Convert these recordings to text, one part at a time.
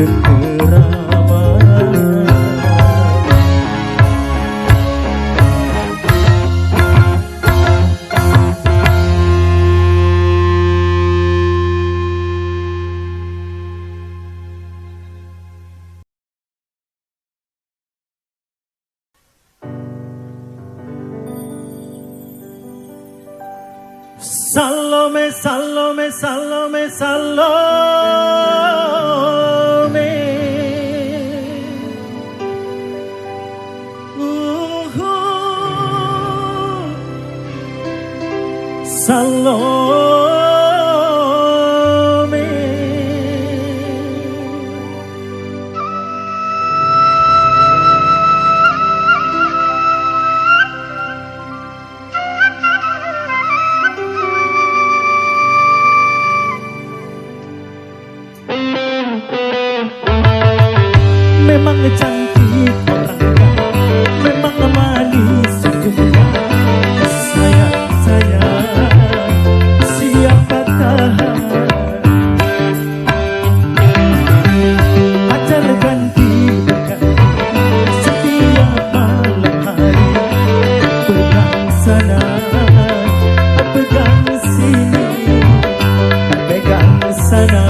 wujud keramat. Salome, Salome, Salome, Salome. Salome. Memang cantik orangnya, memang manis senyumnya. Sayang, siapa tahan? Pacar ganti berganti setiap malam hari. Pegang sana, pegang sini, pegang sana,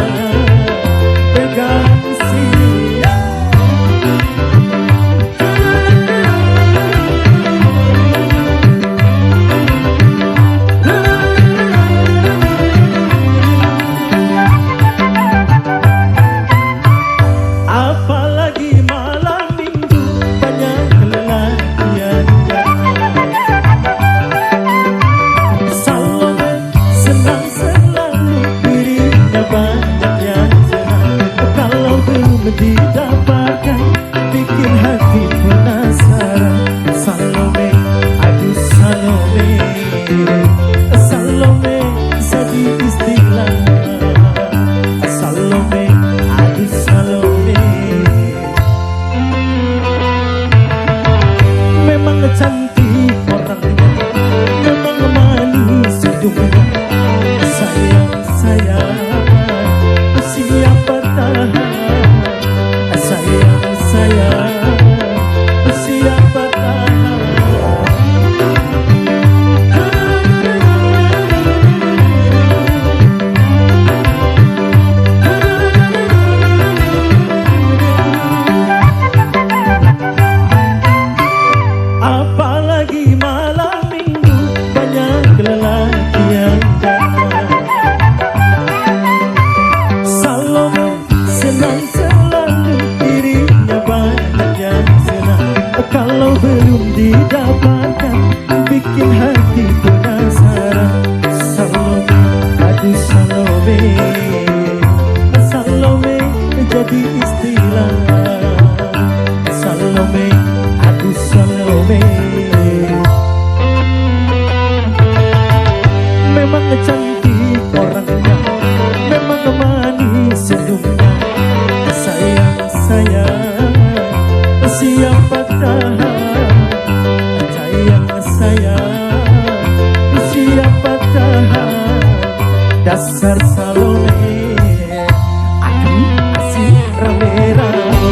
pegang sini. Didapatkan bikin hati penasaran. Salome, aduh Salome, Salome jadi istilah. Salome, aduh Salome. Memang cantik orangnya, memang manis senyumnya. Sayang, siapa tahan? Sayang, siapa tahan? Apalagi malam minggu banyak lelaki yang datang. Salome senang selalu dirinya banyak yang senang. Kalau belum didapatkan bikin hati penasaran. Salome, aduh Salome, Salome jadi istilah. Salome, aduh Salome. Memang cantik orangnya, memang manis senyumnya. Sayang, siapa tahan? Sayang, siapa tahan? Dasar Salome, aduh asik rame-rame.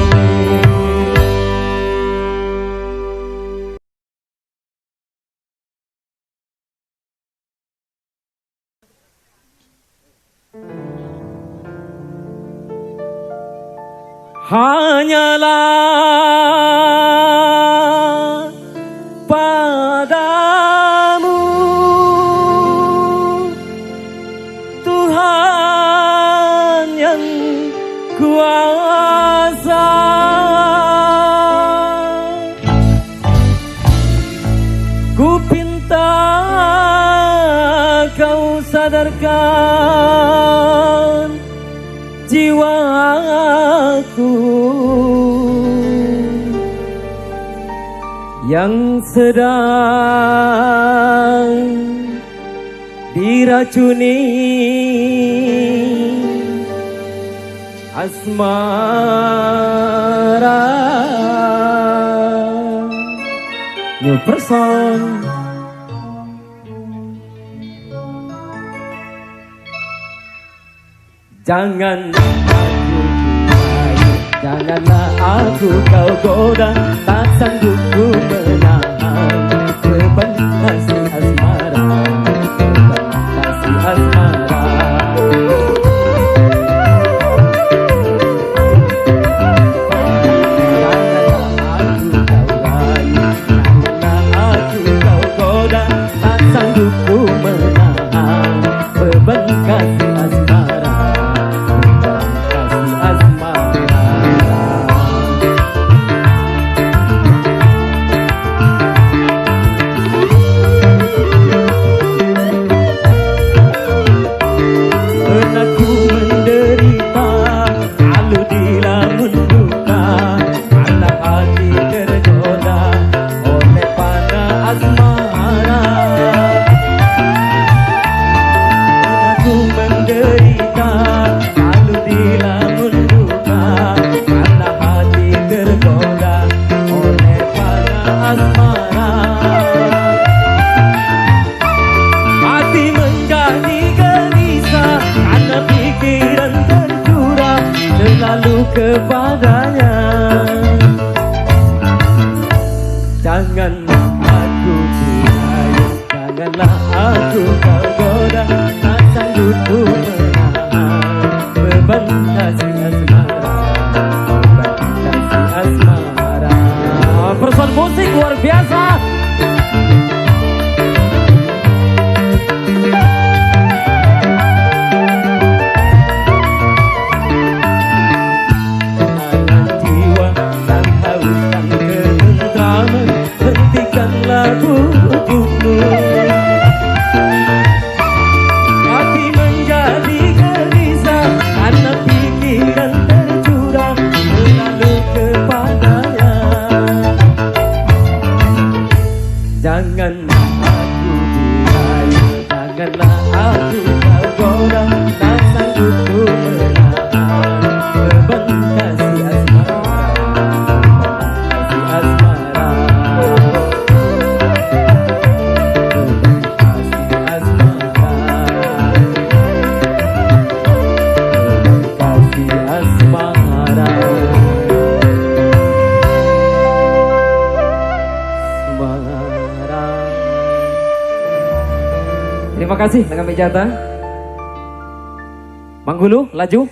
Hanyalah padamu Tuhan yang kuasa. Ku pinta kau sadarkan jiwaku yang sedang diracuni asmara. New person. Jangan aku Janganlah aku kau goda, tak sanggup ku menahan beban kasih asmara, beban kasih asmara. Janganlah aku kau rayu, janganlah aku kau goda, tak sanggup ku menahan beban kasih asmara, beban kasih asmara. Kepadanya, janganlah aku berayu, janganlah aku kau goda, tak sanggup ku menahan beban kasih asmara, beban kasih asmara. Person musik luar biasa. Hati menjadi gelisah karena pikiran tercurah selalu kepadanya. Janganlah aku berayu, janganlah aku kau goda, tak sanggup ku menahan beban kasih asmara, kasih asmara. Terima kasih dengan Mejata. Manggulu, laju.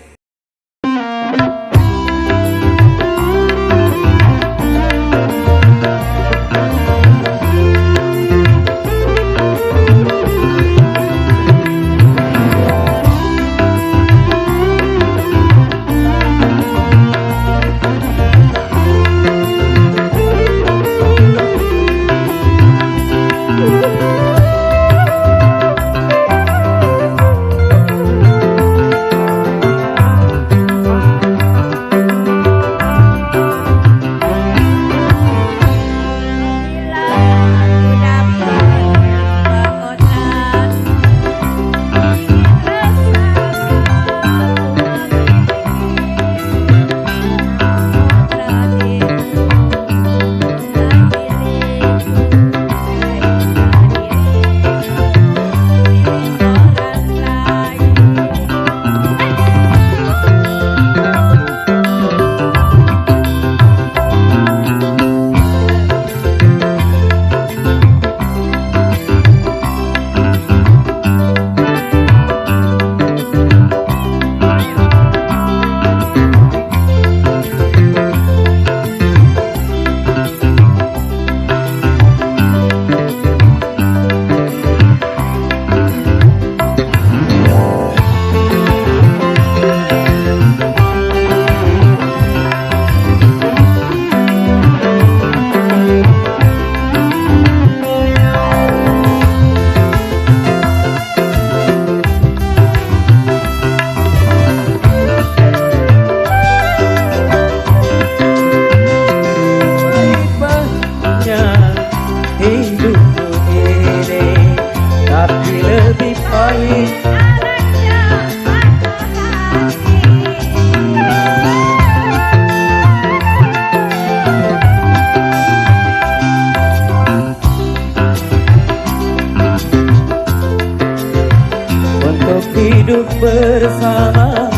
hidup bersama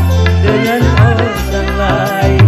dengan orang lain.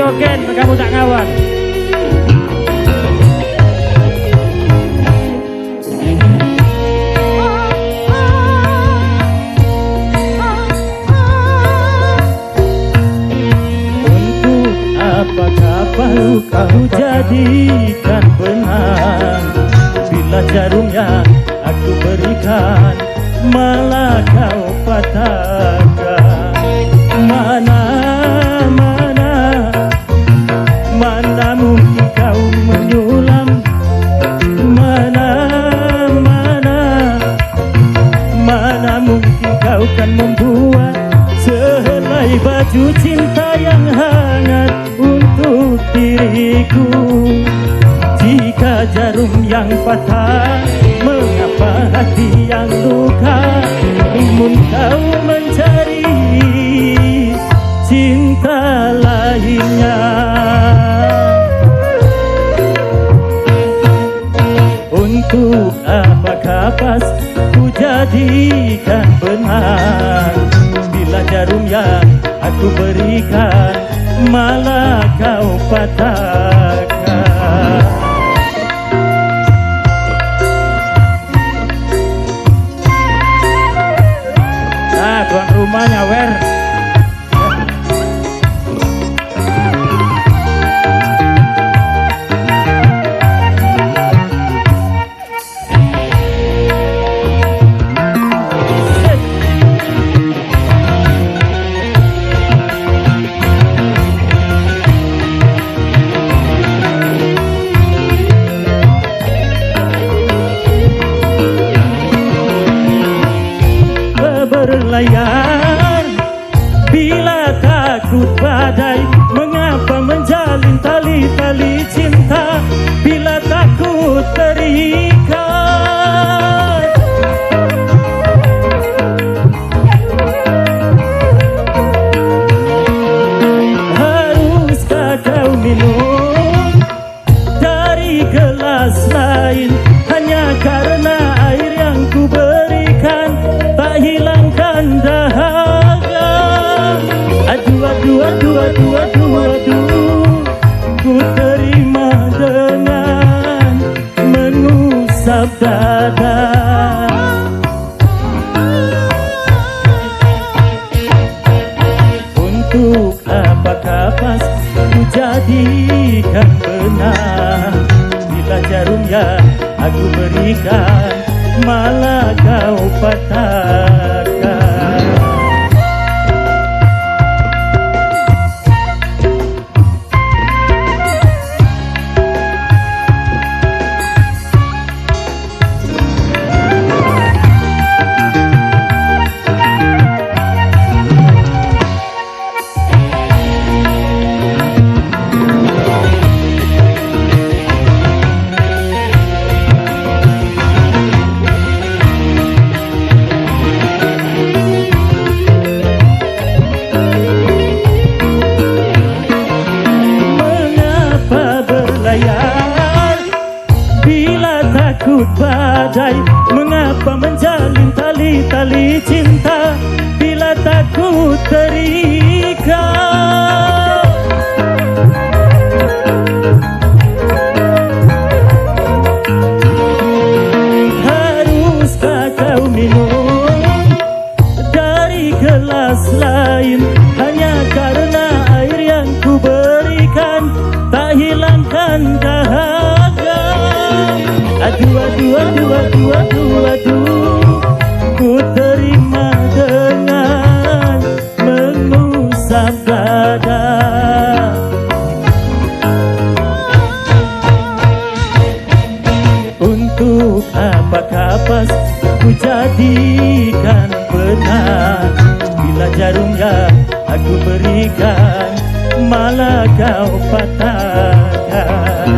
Ken, kamu tak ngawal. Untuk apakah baru kau jadikan benang, bila jarum yang aku berikan malah kau patahkan. Mana mungkin kau menyulam, mana mungkin kau kan membuat sehelai baju cinta yang hangat untuk diriku. Jika jarum yang patah, mengapa hati yang luka? Namun kau mencari cinta lainnya. Untuk apakah pas ku jadikan benang, bila jarum yang aku berikan malah kau patahkan. Nah, tuan rumahnya wer. Berlayar bila takut badai, mengapa menjalin tali-tali cinta bila takut terikat? Haruskah kau minum dari gelas lain hanya karena air yang ku berikan tak hilangkan dahaga? Aduh, aduh, aduh, aduh, aduh, aduh, ku terima dengan mengusap dada. Untuk apakah pas ku jadikan benang, bila jarum yang aku berikan malah kau patahkan. Bila takut badai, mengapa menjalin tali-tali cinta bila takut terikat? Haruskah kau minum dari gelas lain hanya karena air yang ku berikan tak hilangkan dahaga? Aduh, aduh, aduh, aduh, aduh, aduh, ku terima dengan mengusap dada. Untuk apakah pas ku jadikan benang, bila jarum yang aku berikan malah kau patahkan.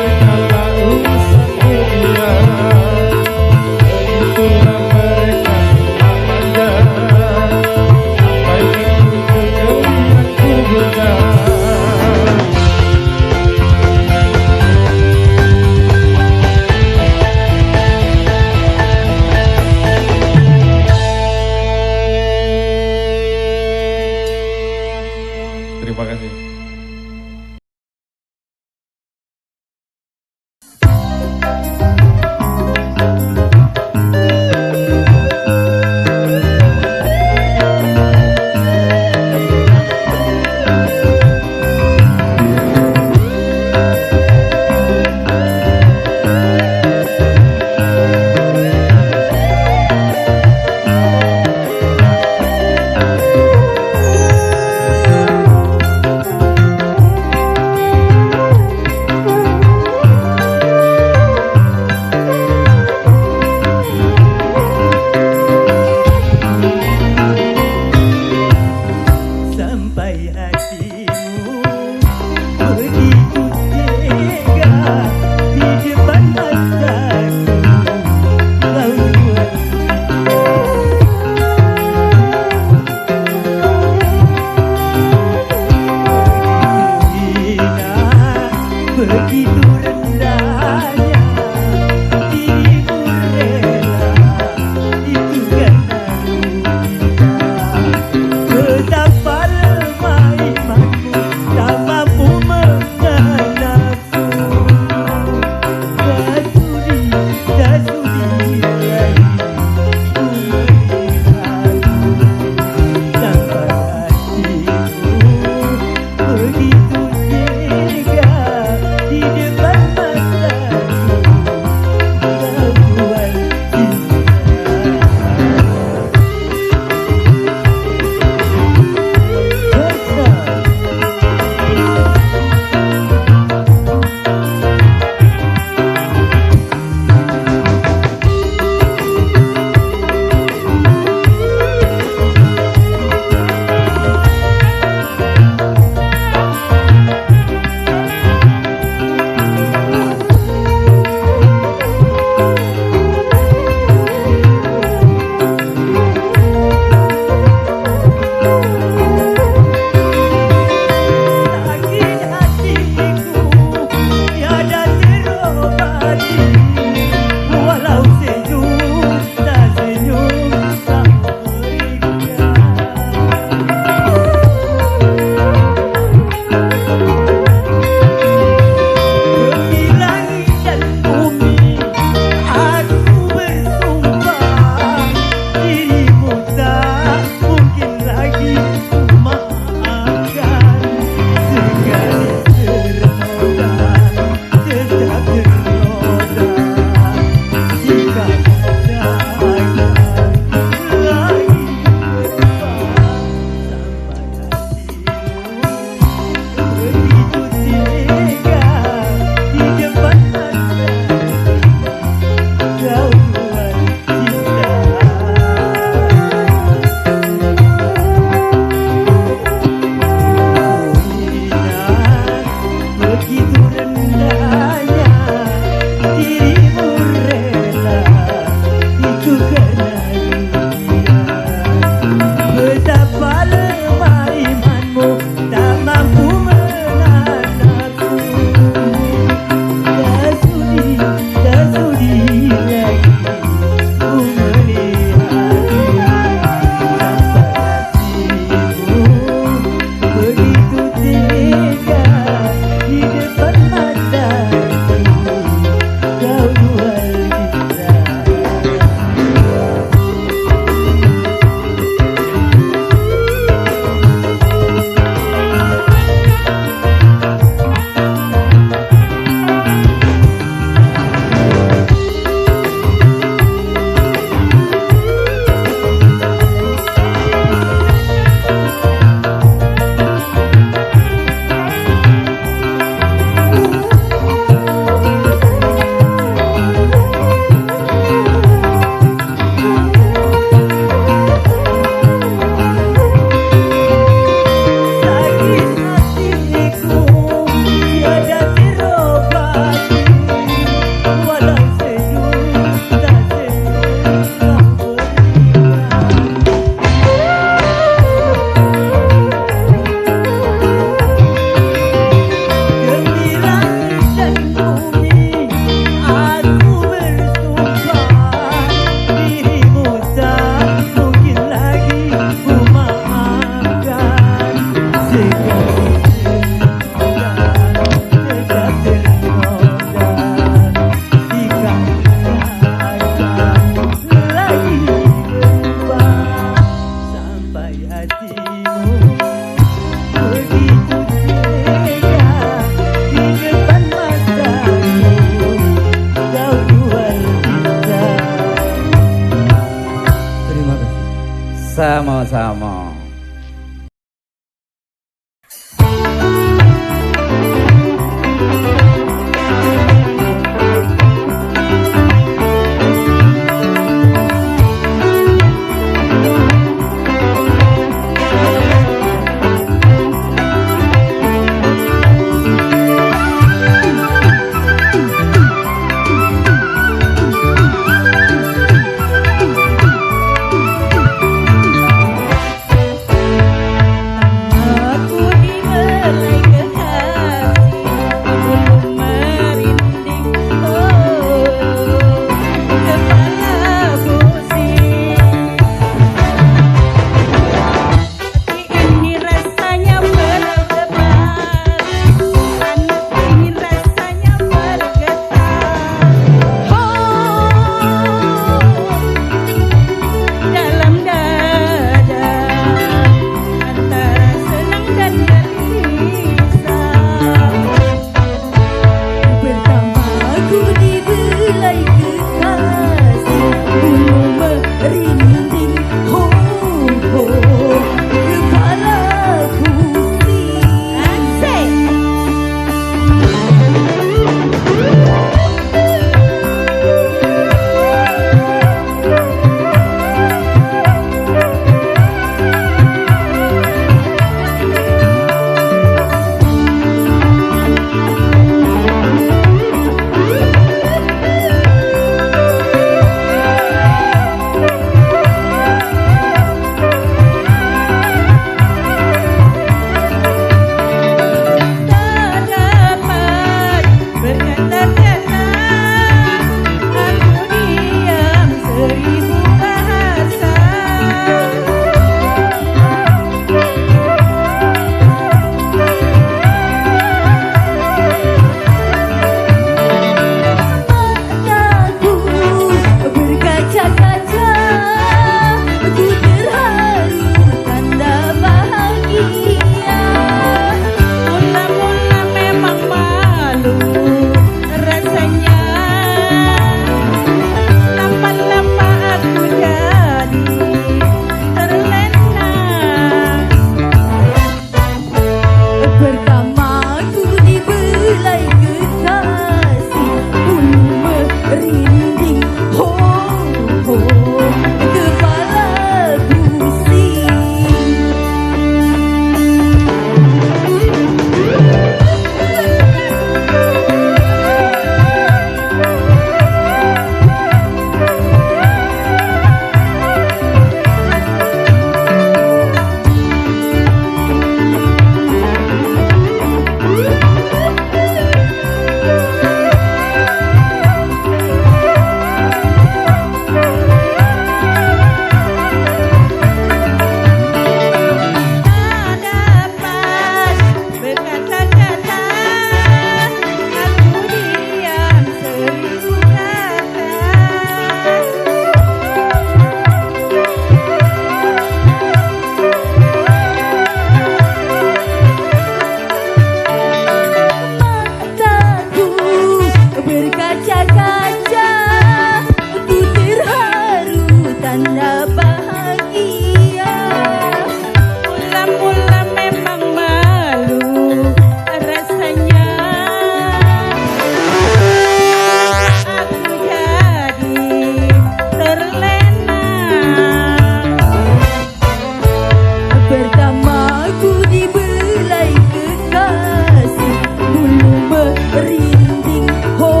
merinding, ho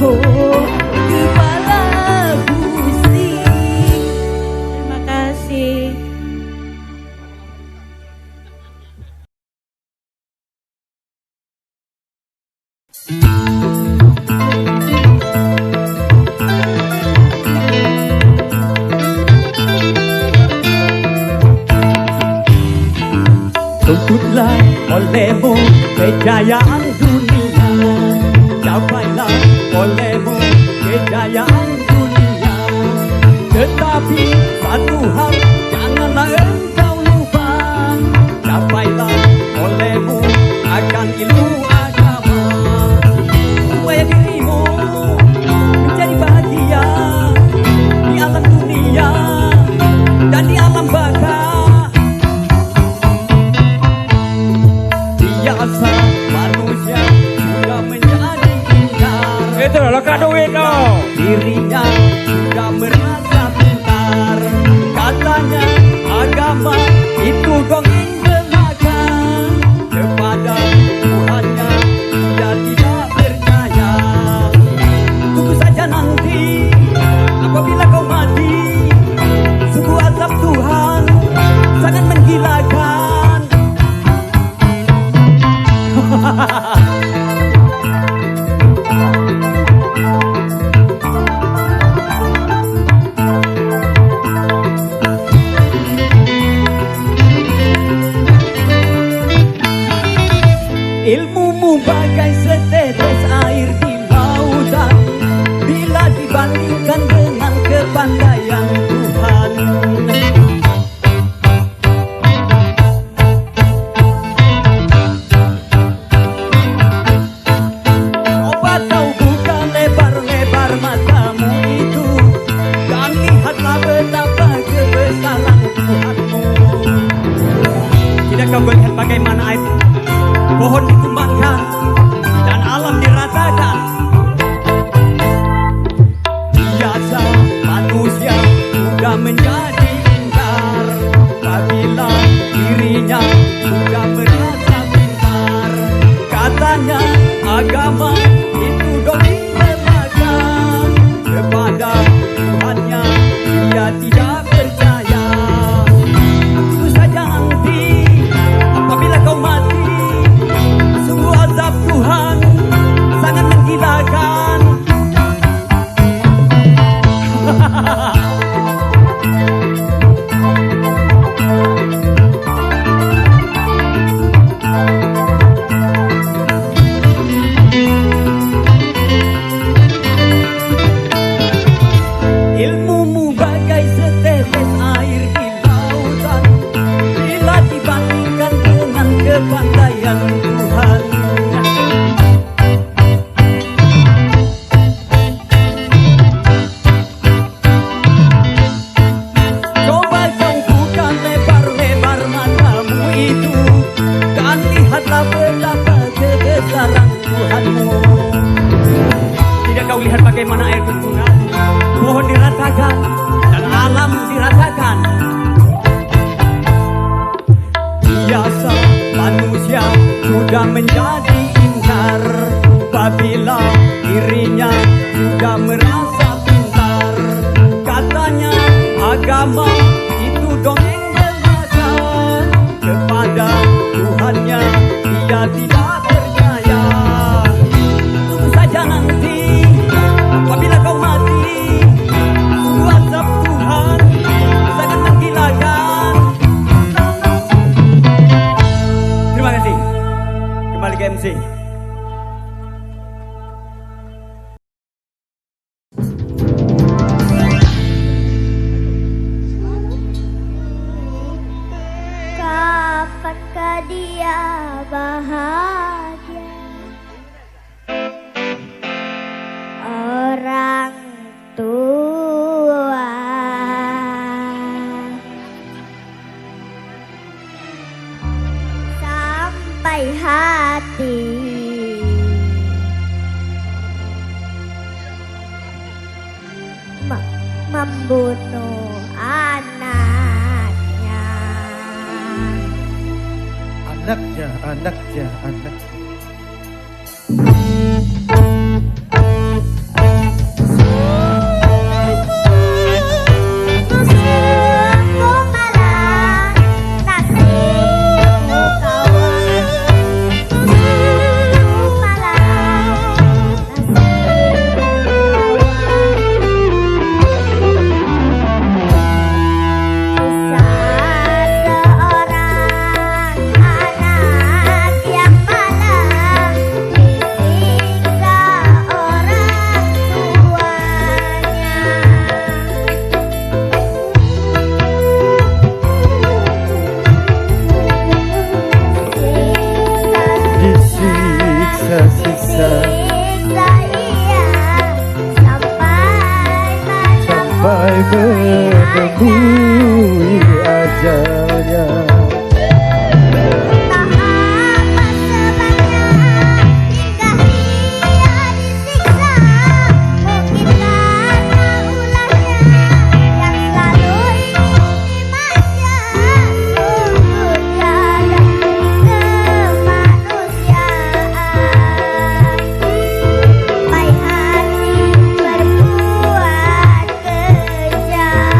ho, kepala pusing. Terima kasih. Tuntutlah olehmu kejayaan dunia, capailah olehmu kejayaan dunia. Tetapi satu hal janganlah engkau lupa, capailah olehmu akan ilmu agama, supaya dirimu menjadi bahagia di alam dunia dan di alam baka. Biasa manusia sudah menjadi ingkar, Itu loh kado itu. dirinya sudah merasa pintar. Katanya agama itu dongeng belaka, kepada Tuhannya dia tidak percaya. Tunggu saja nanti apabila kau mati, sungguh azab Tuhan sangat menggilakan. Ilmumu bagai setetes air di lautan, bila dibandingkan dengan kepandaian Tuhan. Coba kau buka lebar-lebar matamu itu, dan lihatlah betapa kebesaran Tuhanmu. Tidak kau melihat bagaimana air pohon ditumbangkan dan alam diratakan. Biasa manusia sudah menjadi ingkar, apabila dirinya sudah merasa pintar. Katanya agama itu dongeng belaka, kepada Tuhannya dia tidak percaya. Tunggu saja nanti apabila kau mati, sungguh azab Tuhan sangat menggilakan. Ilmumu bagai setetes air di lautan, bila dibandingkan dengan kepandaian Tuhan. Coba kau buka lebar-lebar matamu itu, dan lihatlah betapa kebesaran Tuhanmu. Tidak kau lihat bagaimana air berkurang, pohon diratakan dan alam diratakan. Biasa manusia sudah menjadi ingkar, apabila dirinya sudah merasa pintar. Katanya agama itu dongeng belaka, kepada Tuhannya dia tidak percaya. Tunggu saja nanti apabila kau mati, sungguh azab Tuhan sangat menggilakan. Terima kasih. Kembali ke MC. Kapankah dia bahagia? Orang tua sampai hati membunuh anaknya. Anaknya. tersiksa Siksa ia sampai menemui ajalnya. tak apa sebabnya hingga ia disiksa. Mungkin karena ulahnya yang selalu ingin dimanja. Sungguh tiada kemanusiaan. Pai hati berbuat Kisah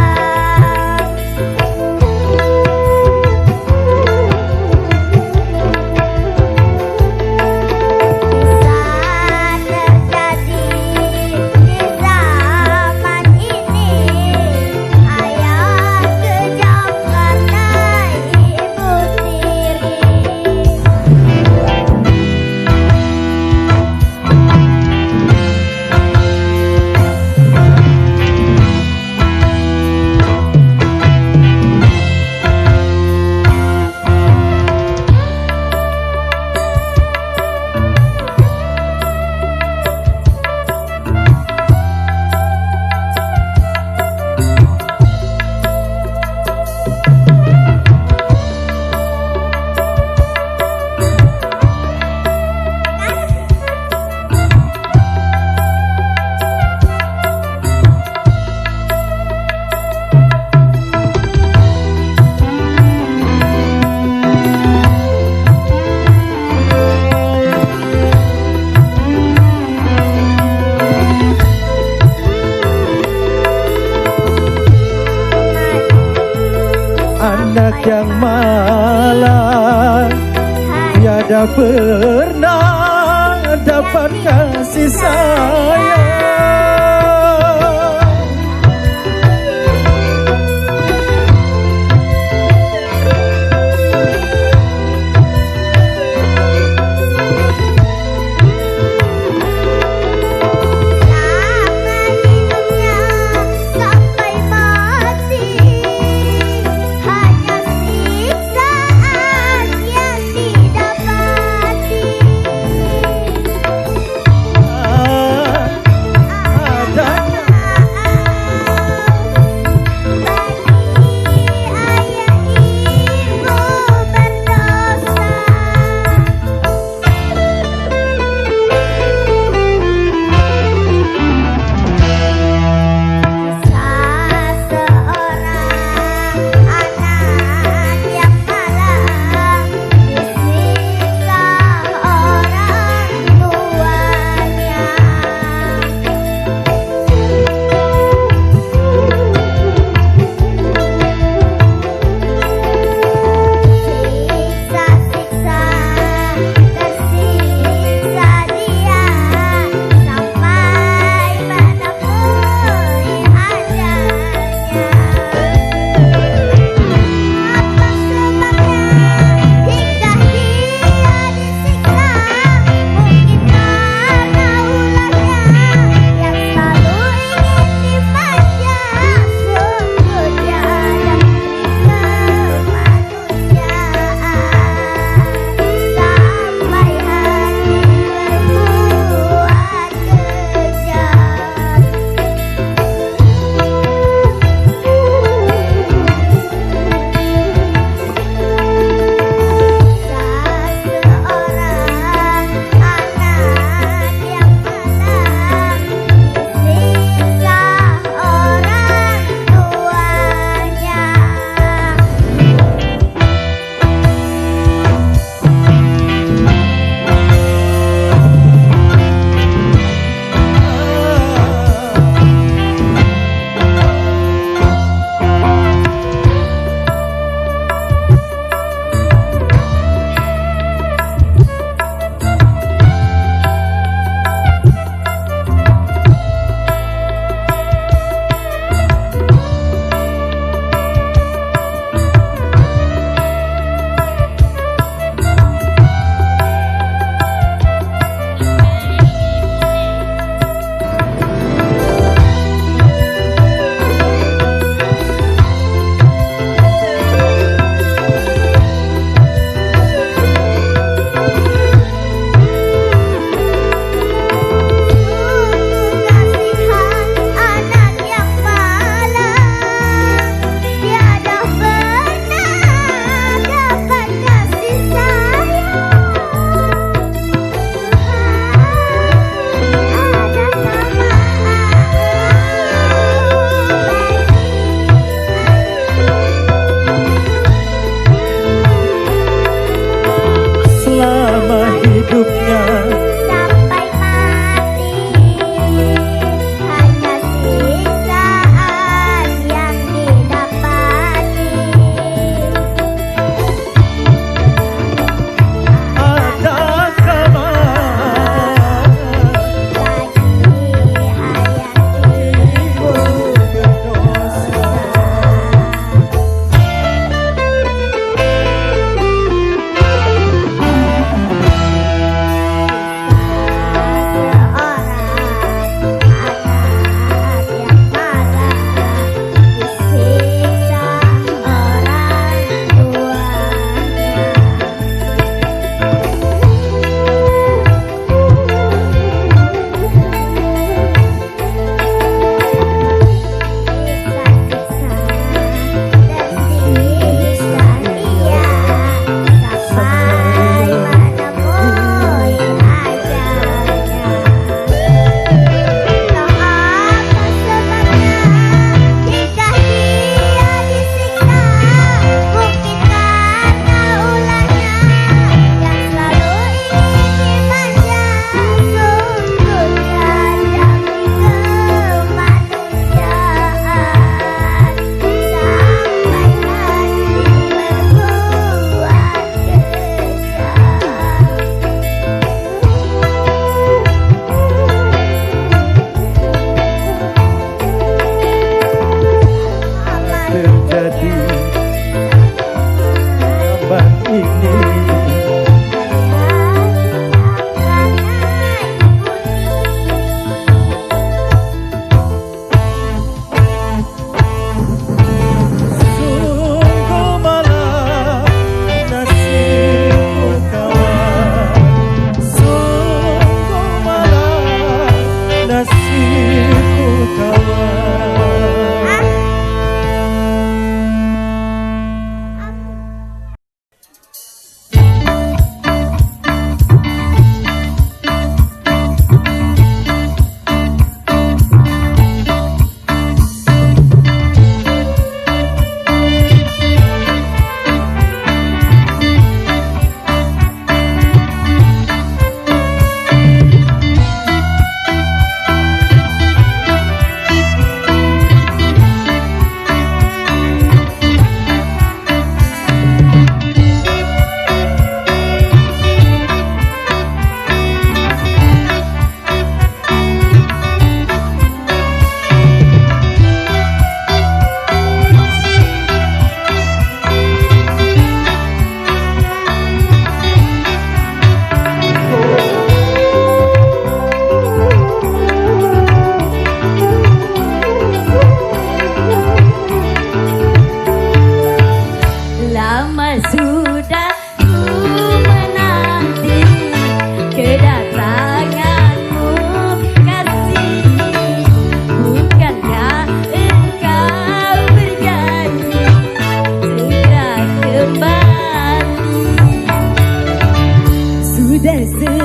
terjadi di zaman ini. Ayah kejam karena ibu tiri. Anak yang malang tiada pernah dapat kasih sayang. Selama hidupnya sampai mati, hanya siksaan yang didapati.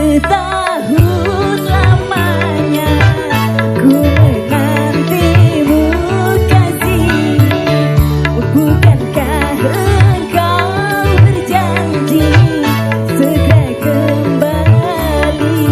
setahun lamanya ku menantimu kasih. Bukankah engkau berjanji segera kembali?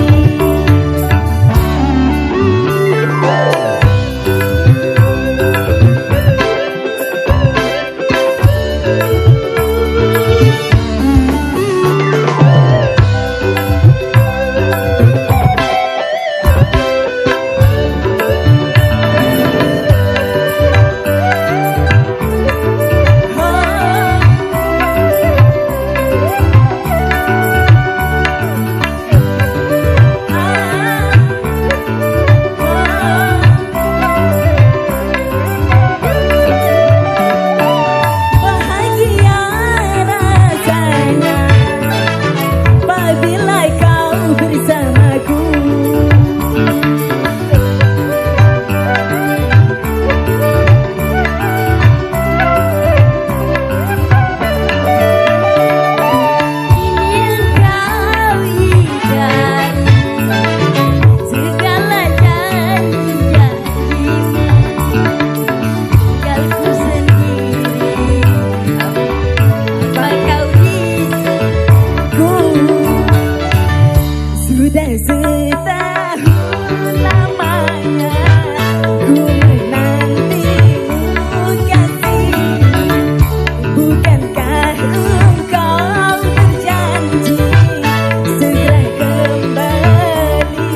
Bahagia rasanya apabila kau bersamaku. Kini engkau ingkari segala janji-janjimu. Tinggalku sendiri, apa kau risauku? Sudah setahun lamanya ku menantimu kasih. Bukankah engkau berjanji segera kembali?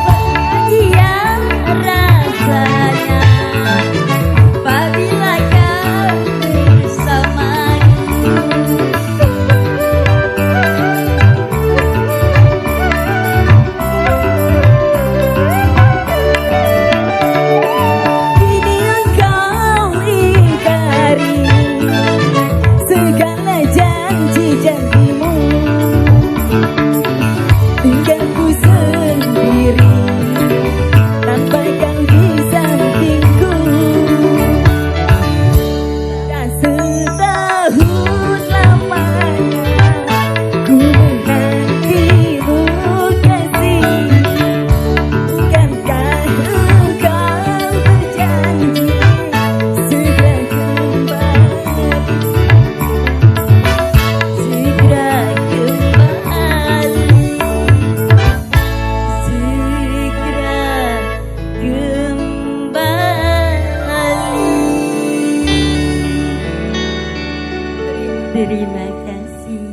Bahagia rasanya apabila kau bersamaku. Kini engkau ingkari segala janji-janjimu. Tinggalku sendiri tanpa kau di sampingku. Sudah setahun lamanya ku menantimu kasih. Bukankah engkau berjanji segera kembali? Segera kembali, segera kembali. Terima kasih.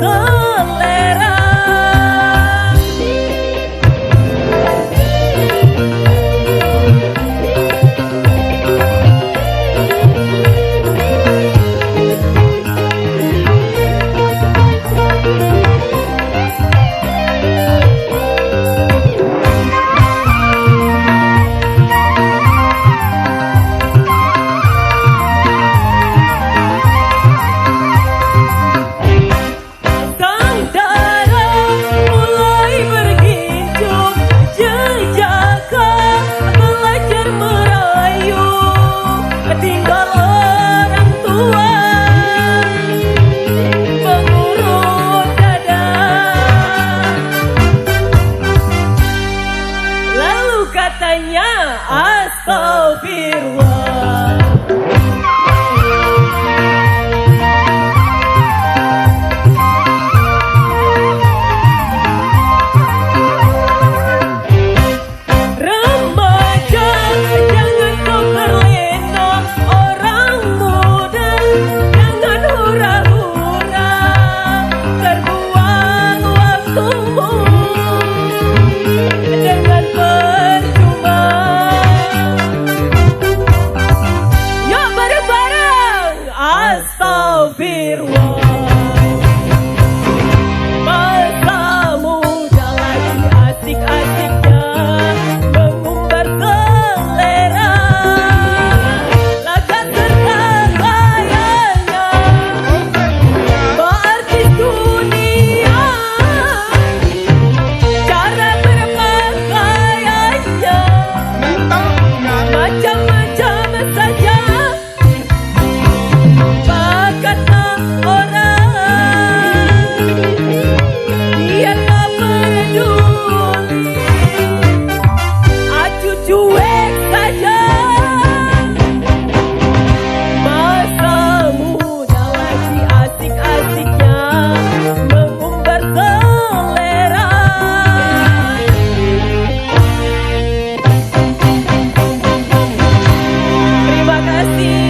selera. Katanya astagfirullah. Remaja jangan kau terlena, orang muda jangan hura-hura, terbuang waktumu dengan percuma. Yuk bareng-bareng astagfirullah. Masa muda lagi asik-asiknya mengumbar selera, laga serta gayanya berarti dunia, cara berpakaiannya macam-macam saja. Kata orang dia tak peduli, acu cuek saja. Masa muda lagi asik-asiknya mengumbar selera. Terima kasih.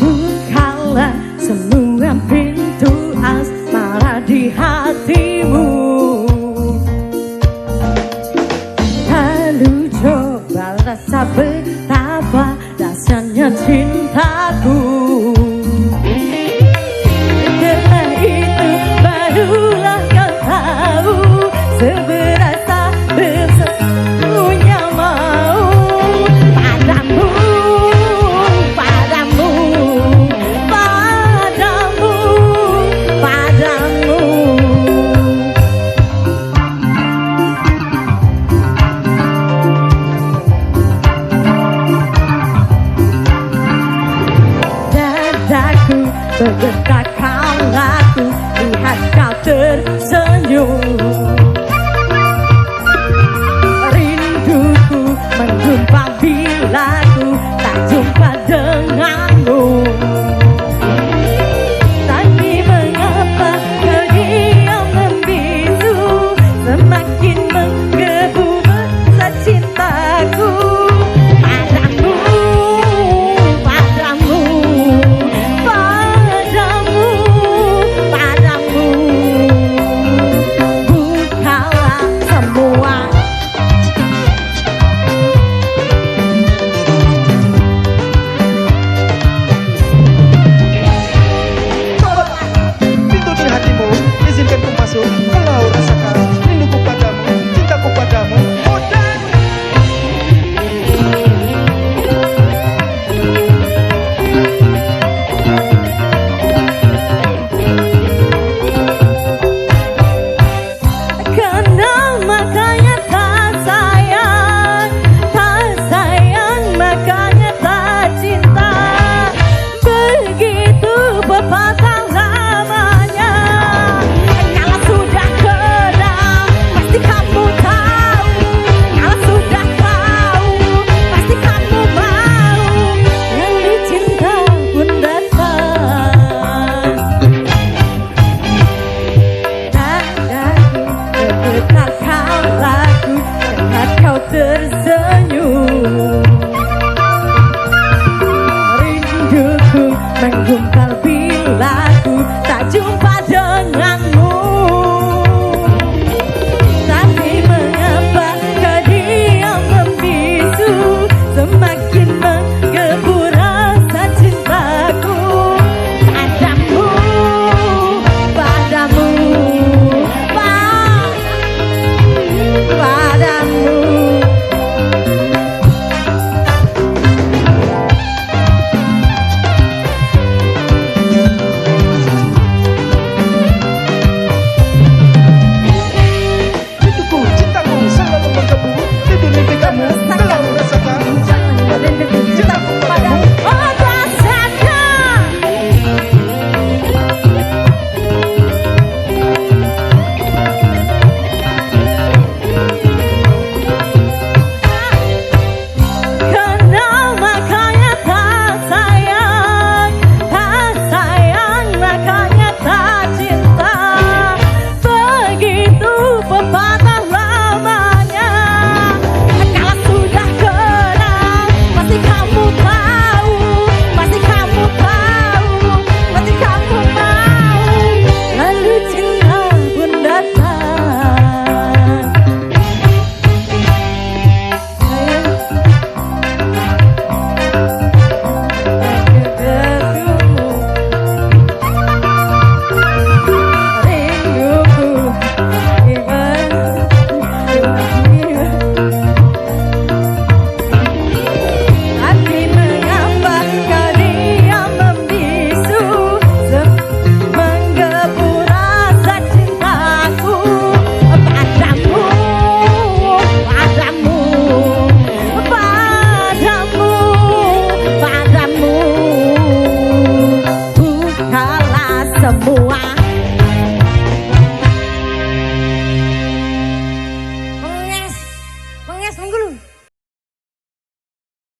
Bukalah semua pintu asmara di hatimu, lalu coba rasa betapa rasanya cintaku. Setelah itu barulah kau tahu seberasa bersatunya mau padamu, padamu, padamu, padamu. Dadaku bergetar kalaku lihat kau tersenyum. Rinduku menjumpa bila ku tak jumpa.